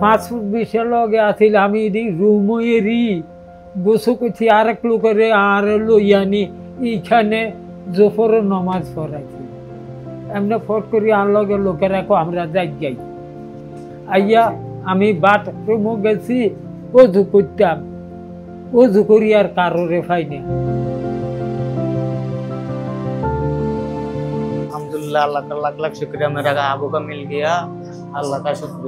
Passport বিষয় লগে আছিল আমি এদি রুময়েরি বসু করছি আরেক লোকেরে আর লইয়ানি এইখানে জোফর নমাজ পড়াইছি এমনি ফট করি আর লগে লোকেরা আমরা যাই আইয়া আমি বাথরুমও গেছি অজু করতাম অজু করি আর কারোরে পাই না। अल्हम्दुलिल्लाह अल्लाह का लाख लाख शुक्रिया, मेरा आबू का मिल गया, अल्लाह का शुक्र।